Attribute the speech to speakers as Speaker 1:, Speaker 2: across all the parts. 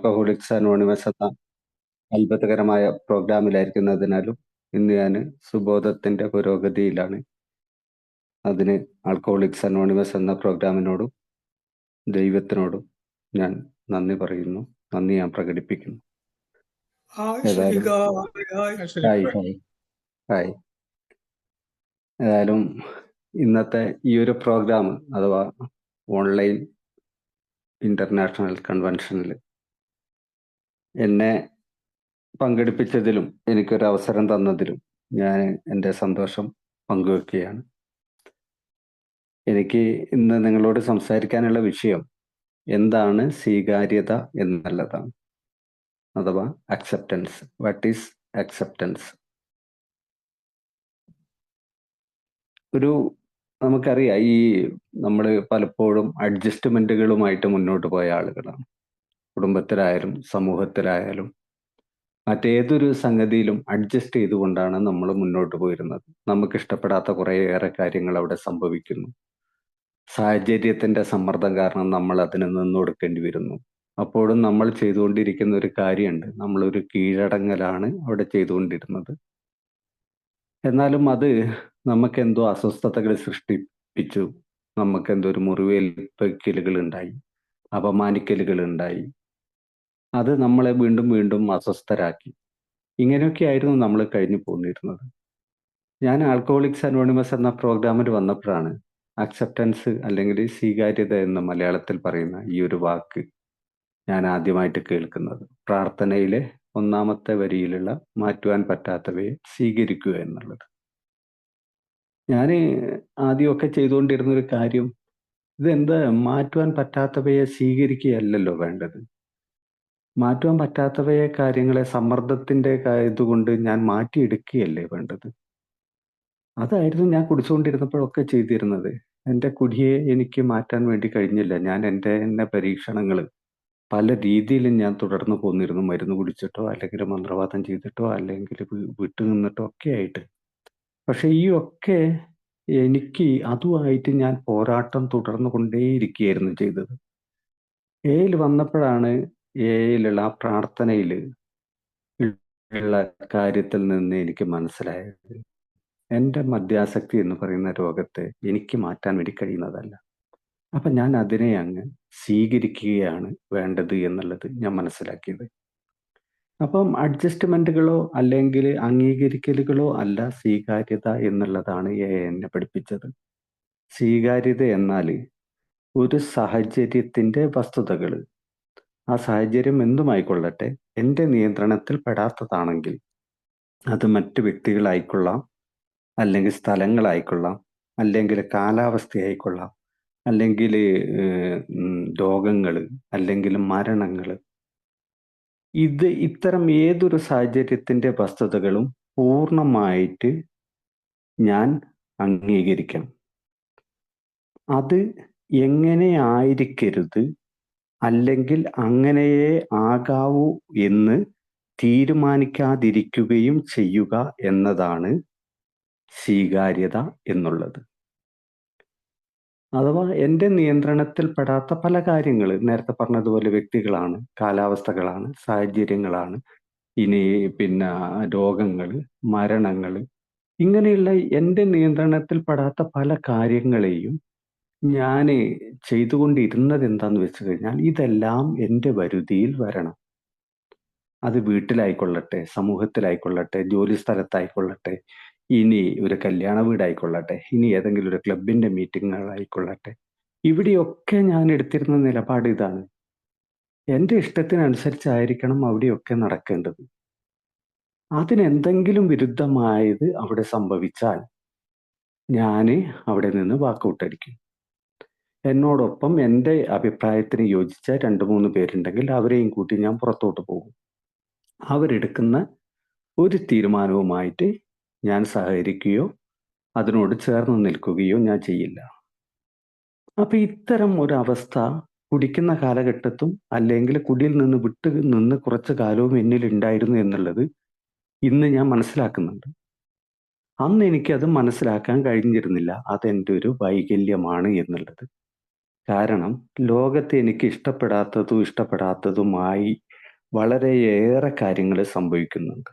Speaker 1: Alcoholics anonymous എന്ന അത്ഭുതകരമായ പ്രോഗ്രാമിലായിരിക്കുന്നതിനാലും ഇന്ന് ഞാൻ സുബോധത്തിന്റെ പുരോഗതിയിലാണ്. അതിന് ആൽക്കഹോളിക്സ് അനോണിമസ് എന്ന പ്രോഗ്രാമിനോടും ദൈവത്തിനോടും ഞാൻ നന്ദി പറയുന്നു. നന്ദി ഞാൻ പ്രകടിപ്പിക്കുന്നു. ഏതായാലും ഹായ്. ഏതായാലും ഇന്നത്തെ ഈ ഒരു പ്രോഗ്രാം അഥവാ ഓൺലൈൻ ഇന്റർനാഷണൽ കൺവെൻഷനിൽ എന്നെ പങ്കെടുപ്പിച്ചതിലും എനിക്കൊരു അവസരം തന്നതിലും ഞാൻ എൻ്റെ സന്തോഷം പങ്കുവെക്കുകയാണ്. എനിക്ക് ഇന്ന് നിങ്ങളോട് സംസാരിക്കാനുള്ള വിഷയം എന്താണ് സ്വീകാര്യത എന്നുള്ളതാണ്, അഥവാ അക്സെപ്റ്റൻസ്. What is acceptance? നമുക്കറിയാം, ഈ നമ്മൾ പലപ്പോഴും അഡ്ജസ്റ്റ്മെന്റുകളുമായിട്ട് മുന്നോട്ട് പോയ ആളുകളാണ്. കുടുംബത്തിലായാലും സമൂഹത്തിലായാലും മറ്റേതൊരു സംഗതിയിലും അഡ്ജസ്റ്റ് ചെയ്തുകൊണ്ടാണ് നമ്മൾ മുന്നോട്ട് പോയിരുന്നത്. നമുക്ക് ഇഷ്ടപ്പെടാത്ത കുറേയേറെ കാര്യങ്ങൾ അവിടെ സംഭവിക്കുന്നു. സാഹചര്യത്തിന്റെ സമ്മർദ്ദം കാരണം നമ്മൾ അതിന് നിന്ന് കൊടുക്കേണ്ടി വരുന്നു. അപ്പോഴും നമ്മൾ ചെയ്തുകൊണ്ടിരിക്കുന്ന ഒരു കാര്യമുണ്ട്, നമ്മളൊരു കീഴടങ്ങലാണ് അവിടെ ചെയ്തുകൊണ്ടിരുന്നത്. എന്നാലും അത് നമുക്കെന്തോ അസ്വസ്ഥതകൾ സൃഷ്ടിപ്പിച്ചു. നമുക്കെന്തോ ഒരു മുറിവേൽപ്പിക്കലുകൾ ഉണ്ടായി, അപമാനിക്കലുകൾ ഉണ്ടായി. അത് നമ്മളെ വീണ്ടും വീണ്ടും അസ്വസ്ഥരാക്കി. ഇങ്ങനെയൊക്കെ ആയിരുന്നു നമ്മൾ കഴിഞ്ഞു പോന്നിരുന്നത്. ഞാൻ ആൽക്കഹോളിക്സ് അനോണിമസ് എന്ന പ്രോഗ്രാമിൽ വന്നപ്പോഴാണ് അക്സെപ്റ്റൻസ് അല്ലെങ്കിൽ സ്വീകാര്യത എന്ന് മലയാളത്തിൽ പറയുന്ന ഈ ഒരു വാക്ക് ഞാൻ ആദ്യമായിട്ട് കേൾക്കുന്നത്. പ്രാർത്ഥനയിലെ 1-ാമത്തെ വരിയിലുള്ള മാറ്റുവാൻ പറ്റാത്തവയെ സ്വീകരിക്കുക എന്നുള്ളത്. ഞാൻ ആദ്യമൊക്കെ ചെയ്തുകൊണ്ടിരുന്ന ഒരു കാര്യം, ഇതെന്താ മാറ്റുവാൻ പറ്റാത്തവയെ സ്വീകരിക്കുകയല്ലല്ലോ വേണ്ടത്. മാറ്റുവാൻ പറ്റാത്തവയെ കാര്യങ്ങളെ സമ്മർദ്ദത്തിന്റെ ഇതുകൊണ്ട് ഞാൻ മാറ്റിയെടുക്കുകയല്ലേ വേണ്ടത്. അതായിരുന്നു ഞാൻ കുടിച്ചുകൊണ്ടിരുന്നപ്പോഴൊക്കെ ചെയ്തിരുന്നത്. എൻ്റെ കുടിയെ എനിക്ക് മാറ്റാൻ വേണ്ടി കഴിഞ്ഞില്ല. ഞാൻ എൻ്റെ പരീക്ഷണങ്ങൾ പല രീതിയിലും ഞാൻ തുടർന്ന് പോന്നിരുന്നു. മരുന്ന് കുടിച്ചിട്ടോ അല്ലെങ്കിൽ മന്ത്രവാദം ചെയ്തിട്ടോ അല്ലെങ്കിൽ വിട്ടു നിന്നിട്ടോ ഒക്കെ ആയിട്ട്. പക്ഷെ ഈ ഒക്കെ എനിക്ക് അതുമായിട്ട് ഞാൻ പോരാട്ടം തുടർന്നു കൊണ്ടേയിരിക്കുകയായിരുന്നു ചെയ്തത്. എയിൽ വന്നപ്പോഴാണ് എയിലുള്ള ആ പ്രാർത്ഥനയിൽ ഉള്ള കാര്യത്തിൽ നിന്ന് എനിക്ക് മനസ്സിലായത്, എൻ്റെ മദ്യാസക്തി എന്ന് പറയുന്ന രോഗത്തെ എനിക്ക് മാറ്റാൻ വേണ്ടി കഴിയുന്നതല്ല. അപ്പം ഞാൻ അതിനെ അങ്ങ് സ്വീകരിക്കുകയാണ് വേണ്ടത് എന്നുള്ളത് ഞാൻ മനസ്സിലാക്കിയത്. അപ്പം അഡ്ജസ്റ്റ്മെന്റുകളോ അല്ലെങ്കിൽ അംഗീകരിക്കലുകളോ അല്ല സ്വീകാര്യത എന്നുള്ളതാണ് എന്നെ പഠിപ്പിച്ചത്. സ്വീകാര്യത എന്നാൽ ഒരു സാഹചര്യത്തിന്റെ വസ്തുതകൾ, ആ സാഹചര്യം എന്തുമായിക്കൊള്ളട്ടെ, എൻ്റെ നിയന്ത്രണത്തിൽ പെടാത്തതാണെങ്കിൽ അത് മറ്റു വ്യക്തികളായിക്കൊള്ളാം, അല്ലെങ്കിൽ സ്ഥലങ്ങളായിക്കൊള്ളാം, അല്ലെങ്കിൽ കാലാവസ്ഥയായിക്കൊള്ളാം, അല്ലെങ്കിൽ രോഗങ്ങൾ, അല്ലെങ്കിൽ മരണങ്ങൾ, ഇത്തരം ഏതൊരു സാഹചര്യത്തിന്റെ വസ്തുതകളും പൂർണ്ണമായിട്ട് ഞാൻ അംഗീകരിക്കണം. അത് എങ്ങനെ ആയിരിക്കരുത്, അല്ലെങ്കിൽ അങ്ങനെയേ ആകാവൂ എന്ന് തീരുമാനിക്കാതിരിക്കുകയും ചെയ്യുക എന്നതാണ് സ്വീകാര്യത എന്നുള്ളത്. അഥവാ എൻ്റെ നിയന്ത്രണത്തിൽ പെടാത്ത പല കാര്യങ്ങൾ, നേരത്തെ പറഞ്ഞതുപോലെ വ്യക്തികളാണ്, കാലാവസ്ഥകളാണ്, സാഹചര്യങ്ങളാണ്, ഇനി പിന്നെ രോഗങ്ങൾ, മരണങ്ങൾ, ഇങ്ങനെയുള്ള എൻ്റെ നിയന്ത്രണത്തിൽ പെടാത്ത പല കാര്യങ്ങളെയും ഞാൻ ചെയ്തുകൊണ്ടിരുന്നത് എന്താന്ന് വെച്ച് കഴിഞ്ഞാൽ, ഇതെല്ലാം എൻ്റെ വരുതിയിൽ വരണം. അത് വീട്ടിലായിക്കൊള്ളട്ടെ, സമൂഹത്തിലായിക്കൊള്ളട്ടെ, ജോലി സ്ഥലത്തായിക്കൊള്ളട്ടെ, ഇനി ഒരു കല്യാണ വീടായിക്കൊള്ളട്ടെ, ഇനി ഏതെങ്കിലും ഒരു ക്ലബിന്റെ മീറ്റിങ്ങുകളായിക്കൊള്ളട്ടെ, ഇവിടെയൊക്കെ ഞാൻ എടുത്തിരുന്ന നിലപാട് ഇതാണ്. എൻ്റെ ഇഷ്ടത്തിനനുസരിച്ചായിരിക്കണം അവിടെയൊക്കെ നടക്കേണ്ടത്. അതിനെന്തെങ്കിലും വിരുദ്ധമായത് അവിടെ സംഭവിച്ചാൽ ഞാൻ അവിടെ നിന്ന് വാക്കൗട്ടടിക്കും. എന്നോടൊപ്പം എൻ്റെ അഭിപ്രായത്തിന് യോജിച്ച 2-3 പേരുണ്ടെങ്കിൽ അവരെയും കൂട്ടി ഞാൻ പുറത്തോട്ട് പോകും. അവരെടുക്കുന്ന ഒരു തീരുമാനവുമായിട്ട് ഞാൻ സഹകരിക്കുകയോ അതിനോട് ചേർന്ന് നിൽക്കുകയോ ഞാൻ ചെയ്യില്ല. അപ്പൊ ഇത്തരം ഒരവസ്ഥ കുടിക്കുന്ന കാലഘട്ടത്തും അല്ലെങ്കിൽ കുടിയിൽ നിന്ന് വിട്ട് നിന്ന് കുറച്ചു കാലവും എന്നിൽ ഉണ്ടായിരുന്നു എന്നുള്ളത് ഇന്ന് ഞാൻ മനസ്സിലാക്കുന്നുണ്ട്. അന്ന് എനിക്കത് മനസ്സിലാക്കാൻ കഴിഞ്ഞിരുന്നില്ല. അതെൻ്റെ ഒരു വൈകല്യമാണ് എന്നുള്ളത്. കാരണം ലോകത്തെ എനിക്ക് ഇഷ്ടപ്പെടാത്തതുമായി വളരെയേറെ കാര്യങ്ങൾ സംഭവിക്കുന്നുണ്ട്.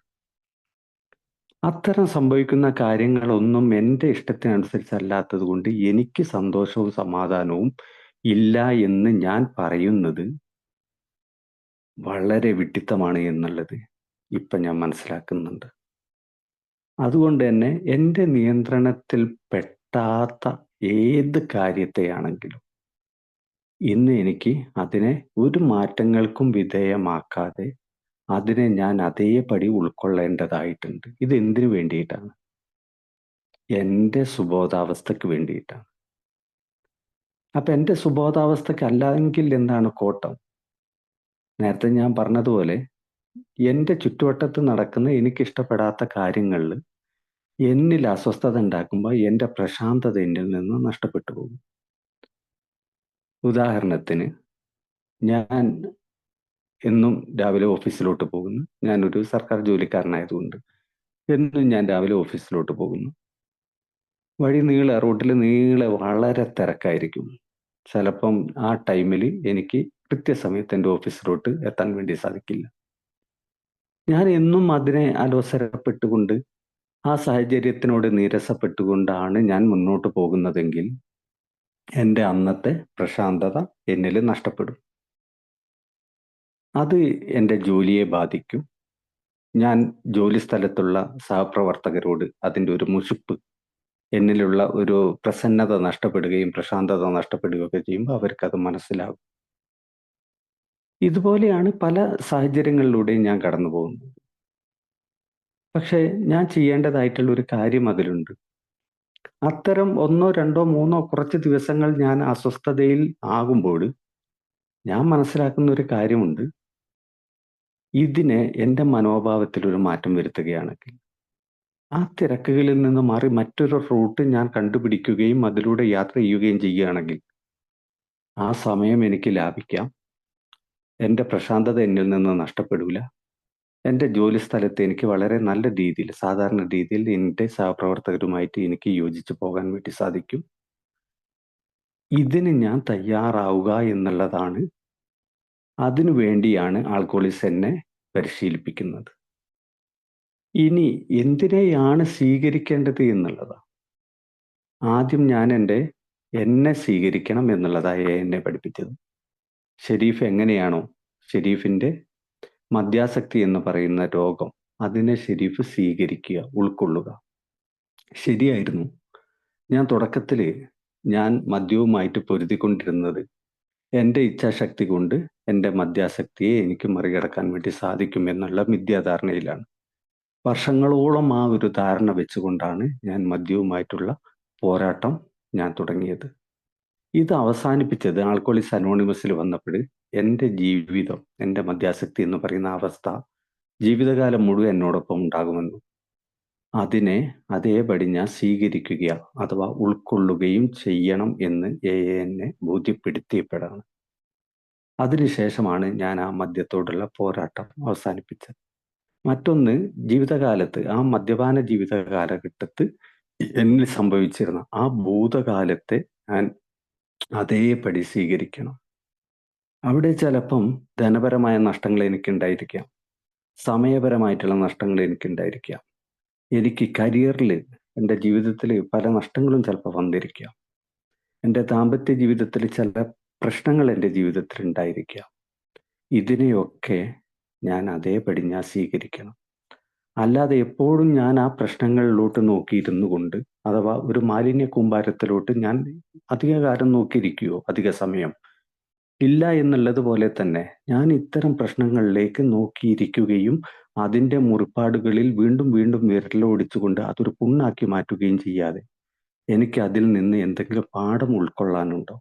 Speaker 1: അത്തരം സംഭവിക്കുന്ന കാര്യങ്ങളൊന്നും എൻ്റെ ഇഷ്ടത്തിനനുസരിച്ചല്ലാത്തത് കൊണ്ട് എനിക്ക് സന്തോഷവും സമാധാനവും ഇല്ല എന്ന് ഞാൻ പറയുന്നത് വളരെ വിഡ്ഢിത്തമാണ് എന്നുള്ളത് ഇപ്പം ഞാൻ മനസ്സിലാക്കുന്നുണ്ട്. അതുകൊണ്ട് തന്നെ എൻ്റെ നിയന്ത്രണത്തിൽ പെട്ടാത്ത ഏത് കാര്യത്തെയാണെങ്കിലും ഇന്ന് എനിക്ക് അതിനെ ഒരു മാറ്റങ്ങൾക്കും വിധേയമാക്കാതെ അതിനെ ഞാൻ അതേപടി ഉൾക്കൊള്ളേണ്ടതായിട്ടുണ്ട്. ഇതെന്തിനു വേണ്ടിയിട്ടാണ്? എൻ്റെ സുബോധാവസ്ഥയ്ക്ക് വേണ്ടിയിട്ടാണ്. അപ്പൊ എൻ്റെ സുബോധാവസ്ഥയ്ക്ക് അല്ലെങ്കിൽ എന്താണ് കോട്ടം? നേരത്തെ ഞാൻ പറഞ്ഞതുപോലെ എൻ്റെ ചുറ്റുവട്ടത്ത് നടക്കുന്ന എനിക്കിഷ്ടപ്പെടാത്ത കാര്യങ്ങളിൽ എന്നിൽ അസ്വസ്ഥത ഉണ്ടാക്കുമ്പോൾ എൻ്റെ പ്രശാന്തത എന്നിൽ നിന്ന് നഷ്ടപ്പെട്ടു പോകും. ഉദാഹരണത്തിന്, ഞാൻ എന്നും രാവിലെ ഓഫീസിലോട്ട് പോകുന്നു. ഞാനൊരു സർക്കാർ ജോലിക്കാരനായതുകൊണ്ട് എന്നും ഞാൻ രാവിലെ ഓഫീസിലോട്ട് പോകുന്നു. വഴി നീളെ, റോട്ടിൽ നീളെ വളരെ തിരക്കായിരിക്കും. ചിലപ്പം ആ ടൈമിൽ എനിക്ക് കൃത്യസമയത്ത് എൻ്റെ ഓഫീസിലോട്ട് എത്താൻ വേണ്ടി സാധിക്കില്ല. ഞാൻ എന്നും അതിനെ അലോസരപ്പെട്ടുകൊണ്ട് ആ സാഹചര്യത്തിനോട് നീരസപ്പെട്ടുകൊണ്ടാണ് ഞാൻ മുന്നോട്ട് പോകുന്നതെങ്കിൽ എൻ്റെ അന്നത്തെ പ്രശാന്തത എന്നിൽ നഷ്ടപ്പെടും. അത് എൻ്റെ ജോലിയെ ബാധിക്കും. ഞാൻ ജോലി സ്ഥലത്തുള്ള സഹപ്രവർത്തകരോട് അതിൻ്റെ ഒരു മുഷിപ്പ്, എന്നിലുള്ള ഒരു പ്രസന്നത നഷ്ടപ്പെടുകയും പ്രശാന്തത നഷ്ടപ്പെടുകയൊക്കെ ചെയ്യുമ്പോൾ അവർക്കത് മനസ്സിലാകും. ഇതുപോലെയാണ് പല സാഹചര്യങ്ങളിലൂടെയും ഞാൻ കടന്നു പോകുന്നത്. പക്ഷേ ഞാൻ ചെയ്യേണ്ടതായിട്ടുള്ള ഒരു കാര്യം അതിലുണ്ട്. അത്തരം 1, 2, 3 കുറച്ച് ദിവസങ്ങൾ ഞാൻ അസ്വസ്ഥതയിൽ ആകുമ്പോൾ ഞാൻ മനസ്സിലാക്കുന്ന ഒരു കാര്യമുണ്ട്. ഇതിനെ എൻ്റെ മനോഭാവത്തിൽ ഒരു മാറ്റം വരുത്തുകയാണെങ്കിൽ, ആ തിരക്കുകളിൽ നിന്ന് മാറി മറ്റൊരു റൂട്ട് ഞാൻ കണ്ടുപിടിക്കുകയും അതിലൂടെ യാത്ര ചെയ്യുകയും ചെയ്യുകയാണെങ്കിൽ ആ സമയം എനിക്ക് ലാഭിക്കാം. എൻ്റെ പ്രശാന്തത എന്നിൽ നിന്ന് നഷ്ടപ്പെടില്ല. എൻ്റെ ജോലി സ്ഥലത്ത് എനിക്ക് വളരെ നല്ല രീതിയിൽ, സാധാരണ രീതിയിൽ എൻ്റെ സഹപ്രവർത്തകരുമായിട്ട് എനിക്ക് യോജിച്ച് പോകാൻ വേണ്ടി സാധിക്കും. ഇതിന് ഞാൻ തയ്യാറാവുക എന്നുള്ളതാണ്, അതിനു വേണ്ടിയാണ് ആൾക്കോളിസ് എന്നെ പരിശീലിപ്പിക്കുന്നത്. ഇനി എന്തിനെയാണ് സ്വീകരിക്കേണ്ടത് എന്നുള്ളതാണ്. ആദ്യം ഞാൻ എന്നെ സ്വീകരിക്കണം എന്നുള്ളതായി എന്നെ പഠിപ്പിച്ചത്. ഷെരീഫ് എങ്ങനെയാണോ, ഷെരീഫിൻ്റെ മദ്യാസക്തി എന്ന് പറയുന്ന രോഗം, അതിനെ ഷെരീഫ് സ്വീകരിക്കുക, ഉൾക്കൊള്ളുക. ശരിയായിരുന്നു. ഞാൻ തുടക്കത്തിൽ ഞാൻ മദ്യവുമായിട്ട് പൊരുതിക്കൊണ്ടിരുന്നത് എൻ്റെ ഇച്ഛാശക്തി കൊണ്ട് എൻ്റെ മദ്യാസക്തിയെ എനിക്ക് മറികടക്കാൻ വേണ്ടി സാധിക്കും എന്നുള്ള മിഥ്യാധാരണയിലാണ്. വർഷങ്ങളോളം ആ ഒരു ധാരണ വെച്ചുകൊണ്ടാണ് ഞാൻ മദ്യവുമായിട്ടുള്ള പോരാട്ടം ഞാൻ തുടങ്ങിയത്. ഇത് അവസാനിപ്പിച്ചത് ആൽക്കോളിക്സ് അനോണിമസിൽ വന്നപ്പോൾ എൻ്റെ ജീവിതം, എൻ്റെ മദ്യാസക്തി എന്ന് പറയുന്ന അവസ്ഥ ജീവിതകാലം മുഴുവൻ എന്നോടൊപ്പം ഉണ്ടാകുമെന്നും അതിനെ അതേപടി ഞാൻ സ്വീകരിക്കുക അഥവാ ഉൾക്കൊള്ളുകയും ചെയ്യണം എന്ന് എന്നെ ബോധ്യപ്പെടുത്തിയപ്പോഴാണ്. അതിനുശേഷമാണ് ഞാൻ ആ മദ്യത്തോടുള്ള പോരാട്ടം അവസാനിപ്പിച്ചത്. മറ്റൊന്ന്, ജീവിതകാലത്ത്, ആ മദ്യപാന ജീവിത കാലഘട്ടത്ത് എന്നിൽ സംഭവിച്ചിരുന്ന ആ ഭൂതകാലത്തെ ഞാൻ അതേപടി സ്വീകരിക്കണം. അവിടെ ചിലപ്പം ധനപരമായ നഷ്ടങ്ങൾ എനിക്കുണ്ടായിരിക്കാം, സമയപരമായിട്ടുള്ള നഷ്ടങ്ങൾ എനിക്കുണ്ടായിരിക്കാം, എനിക്ക് കരിയറിൽ, എൻ്റെ ജീവിതത്തിൽ പല നഷ്ടങ്ങളും ചിലപ്പോൾ വന്നിരിക്കാം, എൻ്റെ ദാമ്പത്യ ജീവിതത്തിൽ ചില പ്രശ്നങ്ങൾ എൻ്റെ ജീവിതത്തിൽ ഉണ്ടായിരിക്കാം. ഇതിനെയൊക്കെ ഞാൻ അതേപടി ഞാൻ സ്വീകരിക്കണം. അല്ലാതെ എപ്പോഴും ഞാൻ ആ പ്രശ്നങ്ങളിലോട്ട് നോക്കിയിരുന്നു കൊണ്ട്, അഥവാ ഒരു മാലിന്യ കൂമ്പാരത്തിലോട്ട് ഞാൻ അധിക കാലം നോക്കിയിരിക്കുകയോ, അധിക സമയം ഇല്ല എന്നുള്ളത് പോലെ തന്നെ ഞാൻ ഇത്തരം പ്രശ്നങ്ങളിലേക്ക് നോക്കിയിരിക്കുകയും അതിൻ്റെ മുറിപ്പാടുകളിൽ വീണ്ടും വീണ്ടും വിരലോടിച്ചുകൊണ്ട് അതൊരു പുണ്ണാക്കി മാറ്റുകയും ചെയ്യാതെ എനിക്ക് അതിൽ നിന്ന് എന്തെങ്കിലും പാഠം ഉൾക്കൊള്ളാനുണ്ടോ,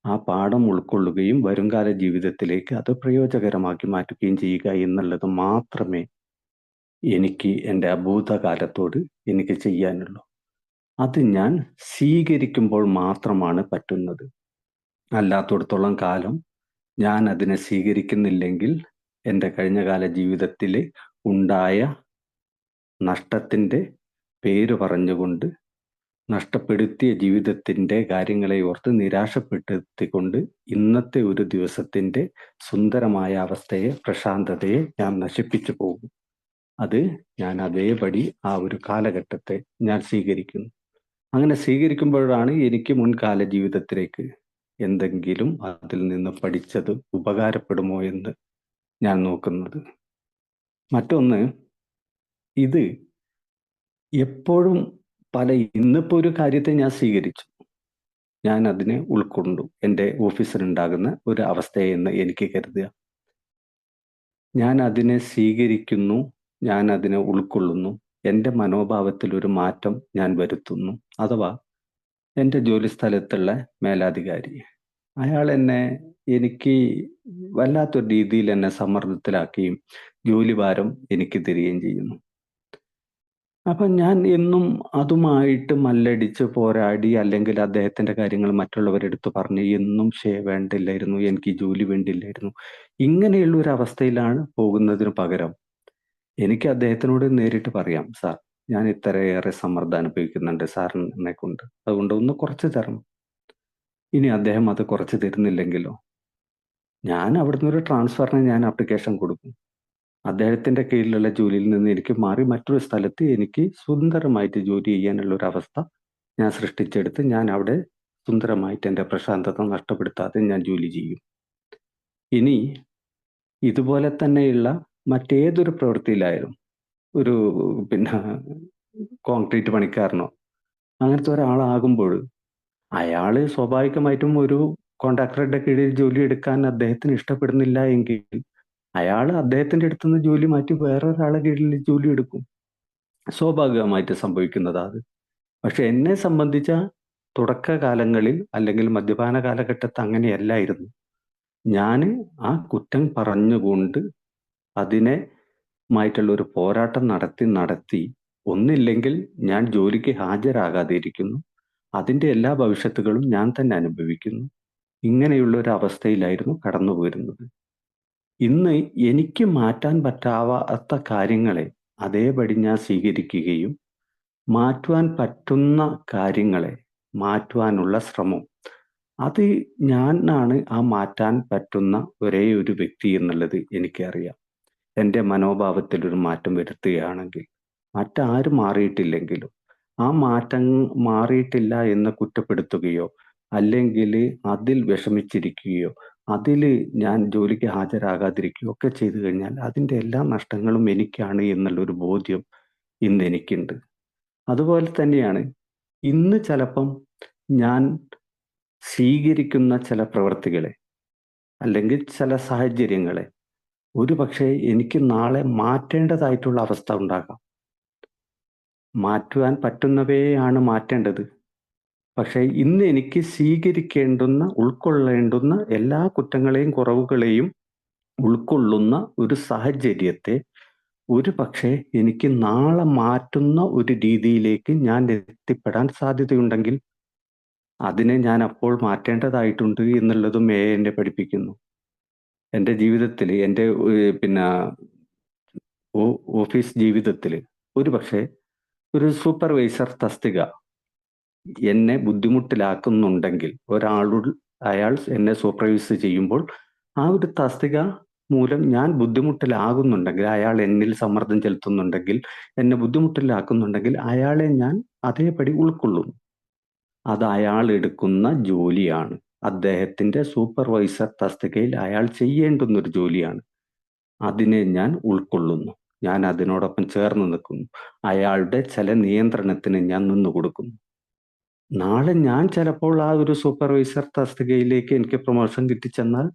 Speaker 1: ആ പാഠം ഉൾക്കൊള്ളുകയും വരുംകാല ജീവിതത്തിലേക്ക് അത് പ്രയോജനകരമാക്കി മാറ്റുകയും ചെയ്യുക എന്നുള്ളത് മാത്രമേ എനിക്ക് എൻ്റെ ഭൂതകാലത്തോട് എനിക്ക് ചെയ്യാനുള്ളൂ. അത് ഞാൻ സ്വീകരിക്കുമ്പോൾ മാത്രമാണ് പറ്റുന്നത്. അല്ലാത്തിടത്തോളം കാലം ഞാൻ അതിനെ സ്വീകരിക്കുന്നില്ലെങ്കിൽ എൻ്റെ കഴിഞ്ഞകാല ജീവിതത്തിൽ ഉണ്ടായ നഷ്ടത്തിൻ്റെ പേര് പറഞ്ഞുകൊണ്ട് നഷ്ടപ്പെടുത്തിയ ജീവിതത്തിൻ്റെ കാര്യങ്ങളെ ഓർത്ത് നിരാശപ്പെടുത്തിക്കൊണ്ട് ഇന്നത്തെ ഒരു ദിവസത്തിൻ്റെ സുന്ദരമായ അവസ്ഥയെ, പ്രശാന്തതയെ ഞാൻ നശിപ്പിച്ചു പോകും. അത് ഞാൻ അതേപടി ആ ഒരു കാലഘട്ടത്തെ ഞാൻ സ്വീകരിക്കുന്നു. അങ്ങനെ സ്വീകരിക്കുമ്പോഴാണ് എനിക്ക് മുൻകാല ജീവിതത്തിലേക്ക് എന്തെങ്കിലും അതിൽ നിന്ന് പഠിച്ചത് ഉപകാരപ്പെടുമോ എന്ന് ഞാൻ നോക്കുന്നത്. മറ്റൊന്ന്, ഇത് എപ്പോഴും ഇന്നിപ്പോൾ ഒരു കാര്യത്തെ ഞാൻ സ്വീകരിച്ചു, ഞാൻ അതിനെ ഉൾക്കൊണ്ടു, എൻ്റെ ഓഫീസിലുണ്ടാകുന്ന ഒരു അവസ്ഥയെന്ന് എനിക്ക് കരുതുക. ഞാൻ അതിനെ സ്വീകരിക്കുന്നു, ഞാൻ അതിനെ ഉൾക്കൊള്ളുന്നു, എൻ്റെ മനോഭാവത്തിൽ ഒരു മാറ്റം ഞാൻ വരുത്തുന്നു. അഥവാ എൻ്റെ ജോലിസ്ഥലത്തുള്ള മേലധികാരി, അയാൾ എനിക്ക് വല്ലാത്തൊരു രീതിയിൽ എന്നെ സമ്മർദ്ദത്തിലാക്കുകയും ജോലിഭാരം എനിക്ക് തരികയും ചെയ്യുന്നു. അപ്പം ഞാൻ എന്നും അതുമായിട്ട് മല്ലടിച്ച് പോരാടി, അല്ലെങ്കിൽ അദ്ദേഹത്തിൻ്റെ കാര്യങ്ങൾ മറ്റുള്ളവരെടുത്ത് പറഞ്ഞ് എന്നും വേണ്ടില്ലായിരുന്നു, എനിക്ക് ഈ ജോലി വേണ്ടില്ലായിരുന്നു, ഇങ്ങനെയുള്ള ഒരു അവസ്ഥയിലാണ് പോകുന്നതിന് പകരം എനിക്ക് അദ്ദേഹത്തിനോട് നേരിട്ട് പറയാം, സാർ ഞാൻ ഇത്രയേറെ സമ്മർദ്ദം അനുഭവിക്കുന്നുണ്ട് സാറിനെ കൊണ്ട്, അതുകൊണ്ട് ഒന്ന് കുറച്ച് തരണം. ഇനി അദ്ദേഹം അത് കുറച്ച് തരുന്നില്ലെങ്കിലോ, ഞാൻ അവിടുന്ന് ഒരു ട്രാൻസ്ഫറിന് ഞാൻ ആപ്ലിക്കേഷൻ കൊടുക്കും. അദ്ദേഹത്തിൻ്റെ കീഴിലുള്ള ജോലിയിൽ നിന്ന് എനിക്ക് മാറി മറ്റൊരു സ്ഥലത്ത് എനിക്ക് സുന്ദരമായിട്ട് ജോലി ചെയ്യാനുള്ള ഒരു അവസ്ഥ ഞാൻ സൃഷ്ടിച്ചെടുത്ത് ഞാൻ അവിടെ സുന്ദരമായിട്ട് എൻ്റെ പ്രശാന്തത നഷ്ടപ്പെടുത്താതെ ഞാൻ ജോലി ചെയ്യും. ഇനി ഇതുപോലെ തന്നെയുള്ള മറ്റേതൊരു പ്രവൃത്തിയിലായാലും, ഒരു കോൺക്രീറ്റ് പണിക്കാരനോ അങ്ങനത്തെ ഒരാളാകുമ്പോൾ അയാൾ സ്വാഭാവികമായിട്ടും ഒരു കോൺട്രാക്ടറുടെ കീഴിൽ ജോലി എടുക്കാൻ അദ്ദേഹത്തിന് ഇഷ്ടപ്പെടുന്നില്ല എങ്കിൽ അയാൾ അദ്ദേഹത്തിൻ്റെ അടുത്തുനിന്ന് ജോലി മാറ്റി വേറൊരാളെ കീഴിൽ ജോലി എടുക്കും. സ്വാഭാവികമായിട്ട് സംഭവിക്കുന്നതാണ്. പക്ഷെ എന്നെ സംബന്ധിച്ച തുടക്കകാലങ്ങളിൽ അല്ലെങ്കിൽ മദ്യപാന കാലഘട്ടത്ത് അങ്ങനെയല്ലായിരുന്നു. ഞാൻ ആ കുറ്റം പറഞ്ഞുകൊണ്ട് അതിനെ മായിട്ടുള്ള ഒരു പോരാട്ടം നടത്തി ഒന്നില്ലെങ്കിൽ ഞാൻ ജോലിക്ക് ഹാജരാകാതെ ഇരിക്കുന്നു, അതിൻ്റെ എല്ലാ ഭവിഷ്യത്തുകളും ഞാൻ തന്നെ അനുഭവിക്കുന്നു. ഇങ്ങനെയുള്ള ഒരു അവസ്ഥയിലായിരുന്നു കടന്നു പോരുന്നത്. ഇന്ന് എനിക്ക് മാറ്റാൻ പറ്റാത്ത കാര്യങ്ങളെ അതേപടി ഞാൻ സ്വീകരിക്കുകയും മാറ്റുവാൻ പറ്റുന്ന കാര്യങ്ങളെ മാറ്റുവാനുള്ള ശ്രമം, അത് ഞാനാണ് ആ മാറ്റാൻ പറ്റുന്ന ഒരേ ഒരു വ്യക്തി എന്നുള്ളത് എനിക്കറിയാം. എൻ്റെ മനോഭാവത്തിൽ ഒരു മാറ്റം വരുത്തുകയാണെങ്കിൽ, മറ്റാരും മാറിയിട്ടില്ലെങ്കിലും ആ മാറ്റം മാറിയിട്ടില്ല എന്ന് കുറ്റപ്പെടുത്തുകയോ അല്ലെങ്കിൽ അതിൽ വിഷമിച്ചിരിക്കുകയോ അതിൽ ഞാൻ ജോലിക്ക് ഹാജരാകാതിരിക്കുകയോ ഒക്കെ ചെയ്തു കഴിഞ്ഞാൽ അതിൻ്റെ എല്ലാ നഷ്ടങ്ങളും എനിക്കാണ് എന്നുള്ളൊരു ബോധ്യം ഇന്ന് എനിക്കുണ്ട്. അതുപോലെ തന്നെയാണ് ഇന്ന് ചിലപ്പം ഞാൻ സ്വീകരിക്കുന്ന ചില പ്രവൃത്തികളെ അല്ലെങ്കിൽ ചില സാഹചര്യങ്ങളെ ഒരുപക്ഷെ എനിക്ക് നാളെ മാറ്റേണ്ടതായിട്ടുള്ള അവസ്ഥ ഉണ്ടാകാം. മാറ്റുവാൻ പറ്റുന്നവയാണ് മാറ്റേണ്ടത്. പക്ഷേ ഇന്ന് എനിക്ക് സ്വീകരിക്കേണ്ടുന്ന, ഉൾക്കൊള്ളേണ്ടുന്ന എല്ലാ കുറ്റങ്ങളെയും കുറവുകളെയും ഉൾക്കൊള്ളുന്ന ഒരു സാഹചര്യത്തെ ഒരുപക്ഷെ എനിക്ക് നാളെ മാറ്റുന്ന ഒരു രീതിയിലേക്ക് ഞാൻ എത്തിപ്പെടാൻ സാധ്യതയുണ്ടെങ്കിൽ അതിനെ ഞാൻ അപ്പോൾ മാറ്റേണ്ടതായിട്ടുണ്ട് എന്നുള്ളതും എന്നെ പഠിപ്പിക്കുന്നു. എൻ്റെ ജീവിതത്തിൽ, എൻ്റെ ഓഫീസ് ജീവിതത്തിൽ ഒരുപക്ഷെ ഒരു സൂപ്പർവൈസർ തസ്തിക എന്നെ ബുദ്ധിമുട്ടിലാക്കുന്നുണ്ടെങ്കിൽ, അയാൾ എന്നെ സൂപ്പർവൈസ് ചെയ്യുമ്പോൾ ആ ഒരു തസ്തിക മൂലം ഞാൻ ബുദ്ധിമുട്ടിലാകുന്നുണ്ടെങ്കിൽ, അയാൾ എന്നിൽ സമ്മർദ്ദം ചെലുത്തുന്നുണ്ടെങ്കിൽ, എന്നെ ബുദ്ധിമുട്ടിലാക്കുന്നുണ്ടെങ്കിൽ അയാളെ ഞാൻ അതേപടി ഉൾക്കൊള്ളുന്നു. അത് അയാൾ എടുക്കുന്ന ജോലിയാണ്. അദ്ദേഹത്തിൻ്റെ സൂപ്പർവൈസർ തസ്തികയിൽ അയാൾ ചെയ്യേണ്ടുന്നൊരു ജോലിയാണ്. അതിനെ ഞാൻ ഉൾക്കൊള്ളുന്നു. ഞാൻ അതിനോടൊപ്പം ചേർന്ന് നിൽക്കുന്നു. അയാളുടെ ചില നിയന്ത്രണത്തിന് ഞാൻ നിന്നുകൊടുക്കുന്നു. നാളെ ഞാൻ ചിലപ്പോൾ ആ ഒരു സൂപ്പർവൈസർ തസ്തികയിലേക്ക് എനിക്ക് പ്രൊമോഷൻ കിട്ടിച്ചെന്നാൽ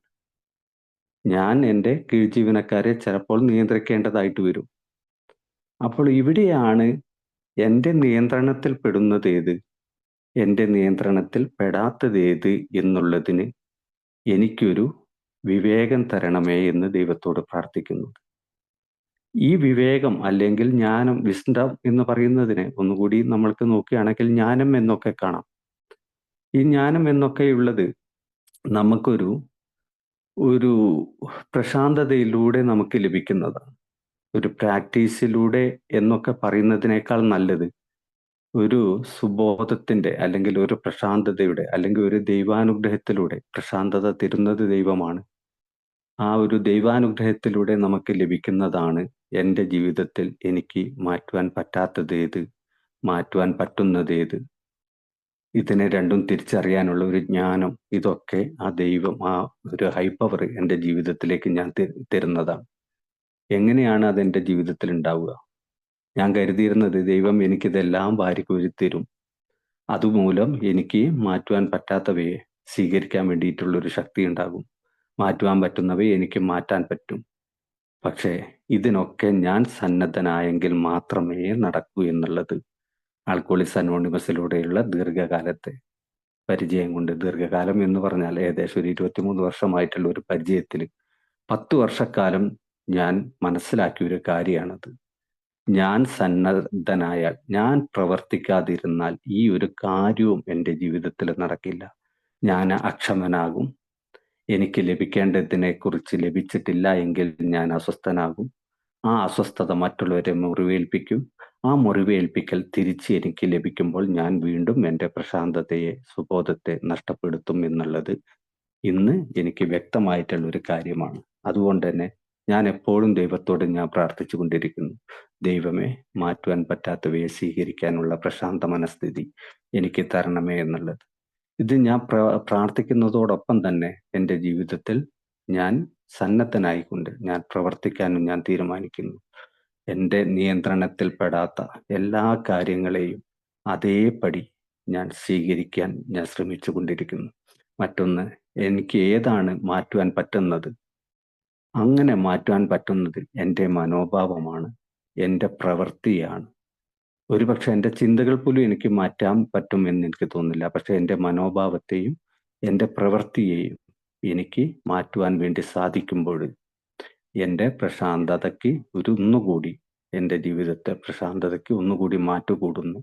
Speaker 1: ഞാൻ എൻ്റെ കീഴ് ജീവനക്കാരെ ചിലപ്പോൾ നിയന്ത്രിക്കേണ്ടതായിട്ട് വരും. അപ്പോൾ ഇവിടെയാണ് എൻ്റെ നിയന്ത്രണത്തിൽ പെടുന്നതേത്, എൻ്റെ നിയന്ത്രണത്തിൽ പെടാത്തതേത് എന്നുള്ളതിന് എനിക്കൊരു വിവേകം തരണമേ എന്ന് ദൈവത്തോട് പ്രാർത്ഥിക്കുന്നു. ഈ വിവേകം അല്ലെങ്കിൽ ജ്ഞാനം, വിസ്ഡം എന്ന് പറയുന്നതിനെ ഒന്നുകൂടി നമ്മൾക്ക് നോക്കുകയാണെങ്കിൽ ജ്ഞാനം എന്നൊക്കെ കാണാം. ഈ ജ്ഞാനം എന്നൊക്കെയുള്ളത് നമുക്കൊരു പ്രശാന്തതയിലൂടെ നമുക്ക് ലഭിക്കുന്നതാണ്. ഒരു പ്രാക്ടീസിലൂടെ എന്നൊക്കെ പറയുന്നതിനേക്കാൾ നല്ലത് ഒരു സുബോധത്തിന്റെ അല്ലെങ്കിൽ ഒരു പ്രശാന്തതയുടെ അല്ലെങ്കിൽ ഒരു ദൈവാനുഗ്രഹത്തിലൂടെ പ്രശാന്തത തരുന്നത് ദൈവമാണ്. ആ ഒരു ദൈവാനുഗ്രഹത്തിലൂടെ നമുക്ക് ലഭിക്കുന്നതാണ് എൻ്റെ ജീവിതത്തിൽ എനിക്ക് മാറ്റുവാൻ പറ്റാത്തതേത്, മാറ്റുവാൻ പറ്റുന്നതേത്. ഇതിനെ രണ്ടും തിരിച്ചറിയാനുള്ള ഒരു ജ്ഞാനം, ഇതൊക്കെ ആ ദൈവം, ആ ഒരു ഹൈ പവർ എൻ്റെ ജീവിതത്തിലേക്ക് ഞാൻ തരുന്നതാണ്. എങ്ങനെയാണ് അത് എൻ്റെ ജീവിതത്തിൽ ഉണ്ടാവുക? ഞാൻ കരുതിയിരുന്നത് ദൈവം എനിക്കിതെല്ലാം വാരിക്കോരി തരും, അതുമൂലം എനിക്ക് മാറ്റുവാൻ പറ്റാത്തവയെ സ്വീകരിക്കാൻ വേണ്ടിയിട്ടുള്ള ഒരു ശക്തി ഉണ്ടാകും, മാറ്റുവാൻ പറ്റുന്നവയെ എനിക്ക് മാറ്റാൻ പറ്റും. പക്ഷേ ഇതിനൊക്കെ ഞാൻ സന്നദ്ധനായെങ്കിൽ മാത്രമേ നടക്കൂ എന്നുള്ളത് ആൽക്കോളിക്സ് അനോണിമസിലൂടെയുള്ള ദീർഘകാലത്തെ പരിചയം കൊണ്ട്, ദീർഘകാലം എന്ന് പറഞ്ഞാൽ ഏകദേശം ഒരു 23 വർഷമായിട്ടുള്ള ഒരു പരിചയത്തിൽ 10 വർഷക്കാലം ഞാൻ മനസ്സിലാക്കിയ ഒരു കാര്യമാണത്. ഞാൻ സന്നദ്ധനായാൽ, ഞാൻ പ്രവർത്തിക്കാതിരുന്നാൽ ഈ ഒരു കാര്യവും എൻ്റെ ജീവിതത്തിൽ നടക്കില്ല. ഞാൻ അക്ഷമനാകും. എനിക്ക് ലഭിക്കേണ്ടതിനെ കുറിച്ച് ലഭിച്ചിട്ടില്ല എങ്കിൽ ഞാൻ അസ്വസ്ഥനാകും. ആ അസ്വസ്ഥത മറ്റുള്ളവരെ മുറിവേൽപ്പിക്കും. ആ മുറിവേൽപ്പിക്കൽ തിരിച്ച് എനിക്ക് ലഭിക്കുമ്പോൾ ഞാൻ വീണ്ടും എൻ്റെ പ്രശാന്തതയെ, സുബോധത്തെ നഷ്ടപ്പെടുത്തും എന്നുള്ളത് ഇന്ന് എനിക്ക് വ്യക്തമായിട്ടുള്ള ഒരു കാര്യമാണ്. അതുകൊണ്ട് തന്നെ ഞാൻ എപ്പോഴും ദൈവത്തോട് ഞാൻ പ്രാർത്ഥിച്ചു കൊണ്ടിരിക്കുന്നു. ദൈവമേ, മാറ്റുവാൻ പറ്റാത്തവയെ സ്വീകരിക്കാനുള്ള പ്രശാന്ത മനസ്ഥിതി എനിക്ക് തരണമേ എന്നുള്ളത്. ഇത് ഞാൻ പ്രാർത്ഥിക്കുന്നതോടൊപ്പം തന്നെ എൻ്റെ ജീവിതത്തിൽ ഞാൻ സന്നദ്ധനായിക്കൊണ്ട് ഞാൻ പ്രവർത്തിക്കാനും ഞാൻ തീരുമാനിക്കുന്നു. എൻ്റെ നിയന്ത്രണത്തിൽപ്പെടാത്ത എല്ലാ കാര്യങ്ങളെയും അതേപടി ഞാൻ സ്വീകരിക്കാൻ ഞാൻ ശ്രമിച്ചു കൊണ്ടിരിക്കുന്നു. മറ്റൊന്ന്, എനിക്ക് ഏതാണ് മാറ്റുവാൻ പറ്റുന്നത്? അങ്ങനെ മാറ്റുവാൻ പറ്റുന്നത് എൻ്റെ മനോഭാവമാണ്, എൻ്റെ പ്രവൃത്തിയാണ്. ഒരുപക്ഷെ എൻ്റെ ചിന്തകൾ പോലും എനിക്ക് മാറ്റാൻ പറ്റും എന്ന് എനിക്ക് തോന്നുന്നില്ല. പക്ഷെ എൻ്റെ മനോഭാവത്തെയും എൻ്റെ പ്രവൃത്തിയെയും എനിക്ക് മാറ്റുവാൻ വേണ്ടി സാധിക്കുമ്പോൾ എൻ്റെ പ്രശാന്തതയ്ക്ക് ഒന്നുകൂടി, എൻ്റെ ജീവിതത്തെ പ്രശാന്തതയ്ക്ക് ഒന്നുകൂടി മാറ്റുകൂടുന്നു.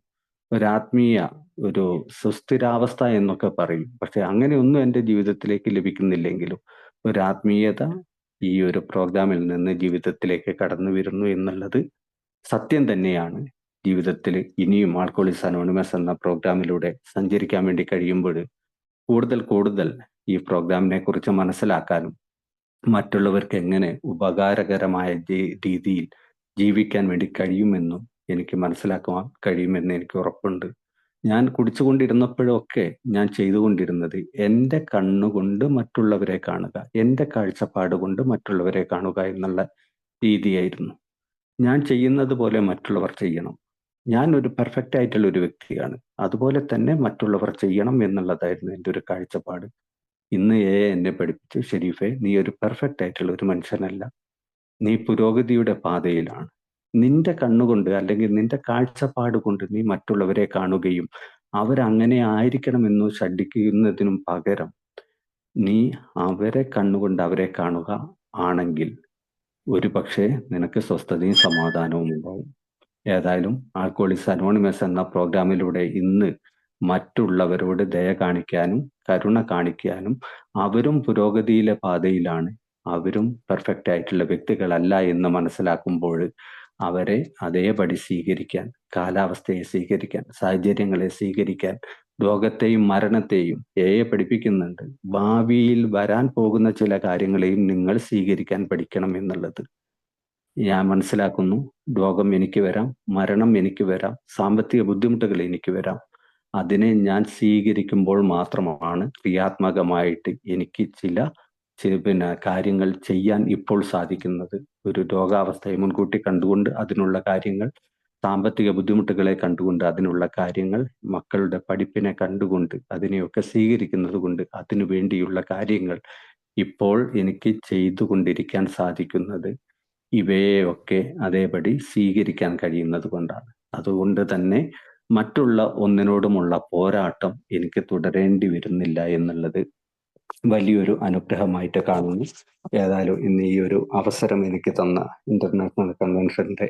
Speaker 1: ഒരാത്മീയ ഒരു സുസ്ഥിരാവസ്ഥ എന്നൊക്കെ പറയും. പക്ഷെ അങ്ങനെയൊന്നും എൻ്റെ ജീവിതത്തിലേക്ക് ലഭിക്കുന്നില്ലെങ്കിലും ഒരാത്മീയത ഈ ഒരു പ്രോഗ്രാമിൽ നിന്ന് ജീവിതത്തിലേക്ക് കടന്നു വരുന്നു എന്നുള്ളത് സത്യം തന്നെയാണ്. ജീവിതത്തിൽ ഇനിയും ആൽക്കോളിക്സ് അനോണിമസ് എന്ന പ്രോഗ്രാമിലൂടെ സഞ്ചരിക്കാൻ വേണ്ടി കഴിയുമ്പോൾ കൂടുതൽ കൂടുതൽ ഈ പ്രോഗ്രാമിനെ കുറിച്ച് മനസ്സിലാക്കാനും മറ്റുള്ളവർക്ക് എങ്ങനെ ഉപകാരകരമായ രീതിയിൽ ജീവിക്കാൻ വേണ്ടി കഴിയുമെന്നും എനിക്ക് മനസ്സിലാക്കുവാൻ കഴിയുമെന്ന് എനിക്ക് ഉറപ്പുണ്ട്. ഞാൻ കുടിച്ചുകൊണ്ടിരുന്നപ്പോഴൊക്കെ ഞാൻ ചെയ്തുകൊണ്ടിരുന്നത് എൻ്റെ കണ്ണുകൊണ്ട് മറ്റുള്ളവരെ കാണുക, എൻ്റെ കാഴ്ചപ്പാട് കൊണ്ട് മറ്റുള്ളവരെ കാണുക എന്നുള്ള രീതിയായിരുന്നു. ഞാൻ ചെയ്യുന്നത് പോലെ മറ്റുള്ളവർ ചെയ്യണം. ഞാൻ ഒരു പെർഫെക്റ്റ് ആയിട്ടുള്ള ഒരു വ്യക്തിയാണ്, അതുപോലെ തന്നെ മറ്റുള്ളവർ ചെയ്യണം എന്നുള്ളതായിരുന്നു എൻ്റെ ഒരു കാഴ്ചപ്പാട്. ഇന്ന് എന്നെ പഠിപ്പിച്ചു, ഷെരീഫെ, നീ ഒരു പെർഫെക്റ്റ് ആയിട്ടുള്ള ഒരു മനുഷ്യനല്ല, നീ പുരോഗതിയുടെ പാതയിലാണ്. നിന്റെ കണ്ണുകൊണ്ട് അല്ലെങ്കിൽ നിന്റെ കാഴ്ചപ്പാട് കൊണ്ട് നീ മറ്റുള്ളവരെ കാണുകയും അവരങ്ങനെ ആയിരിക്കണമെന്ന് ശഠിക്കുന്നതിനും പകരം നീ അവരെ കണ്ണുകൊണ്ട് അവരെ കാണുക ആണെങ്കിൽ ഒരു പക്ഷേ നിനക്ക് സ്വസ്ഥതയും സമാധാനവും ഉണ്ടാവും. ഏതായാലും ആൽക്കോളിക്സ് അനോണിമസ് എന്ന പ്രോഗ്രാമിലൂടെ ഇന്ന് മറ്റുള്ളവരോട് ദയ കാണിക്കാനും കരുണ കാണിക്കാനും, അവരും പുരോഗതിയിലെ പാതയിലാണ്, അവരും പെർഫെക്റ്റ് ആയിട്ടുള്ള വ്യക്തികളല്ല എന്ന് മനസ്സിലാക്കുമ്പോൾ അവരെ അതേപടി സ്വീകരിക്കാൻ, കാലാവസ്ഥയെ സ്വീകരിക്കാൻ, സാഹചര്യങ്ങളെ സ്വീകരിക്കാൻ, രോഗത്തെയും മരണത്തെയും പഠിപ്പിക്കുന്നുണ്ട്. ഭാവിയിൽ വരാൻ പോകുന്ന ചില കാര്യങ്ങളെയും നിങ്ങൾ സ്വീകരിക്കാൻ പഠിക്കണം എന്നുള്ളത് ഞാൻ മനസ്സിലാക്കുന്നു. രോഗം എനിക്ക് വരാം, മരണം എനിക്ക് വരാം, സാമ്പത്തിക ബുദ്ധിമുട്ടുകൾ എനിക്ക് വരാം. അതിനെ ഞാൻ സ്വീകരിക്കുമ്പോൾ മാത്രമാണ് ക്രിയാത്മകമായിട്ട് എനിക്ക് ചില കാര്യങ്ങൾ ചെയ്യാൻ ഇപ്പോൾ സാധിക്കുന്നത്. ഒരു രോഗാവസ്ഥയെ മുൻകൂട്ടി കണ്ടുകൊണ്ട് അതിനുള്ള കാര്യങ്ങൾ, സാമ്പത്തിക ബുദ്ധിമുട്ടുകളെ കണ്ടുകൊണ്ട് അതിനുള്ള കാര്യങ്ങൾ, മക്കളുടെ പഠിപ്പിനെ കണ്ടുകൊണ്ട് അതിനെയൊക്കെ സ്വീകരിക്കുന്നത് കൊണ്ട് അതിനു വേണ്ടിയുള്ള കാര്യങ്ങൾ ഇപ്പോൾ എനിക്ക് ചെയ്തുകൊണ്ടിരിക്കാൻ സാധിക്കുന്നത് ഇവയെയൊക്കെ അതേപടി സ്വീകരിക്കാൻ കഴിയുന്നത് കൊണ്ടാണ്. അതുകൊണ്ട് തന്നെ മറ്റുള്ള ഒന്നിനോടുമുള്ള പോരാട്ടം എനിക്ക് തുടരേണ്ടി വരുന്നില്ല എന്നുള്ളത് വലിയൊരു അനുഗ്രഹമായിട്ട് കാണുന്നു. ഏതായാലും ഇന്ന് ഈ ഒരു അവസരം എനിക്ക് തന്ന ഇന്റർനാഷണൽ കൺവെൻഷന്റെ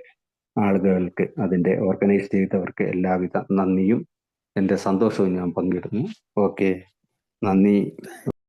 Speaker 1: ആളുകൾക്ക്, അതിന്റെ ഓർഗനൈസ് ചെയ്തവർക്ക് എല്ലാവിധ നന്ദിയും എൻ്റെ സന്തോഷവും ഞാൻ പങ്കിടുന്നു. ഓക്കെ, നന്ദി.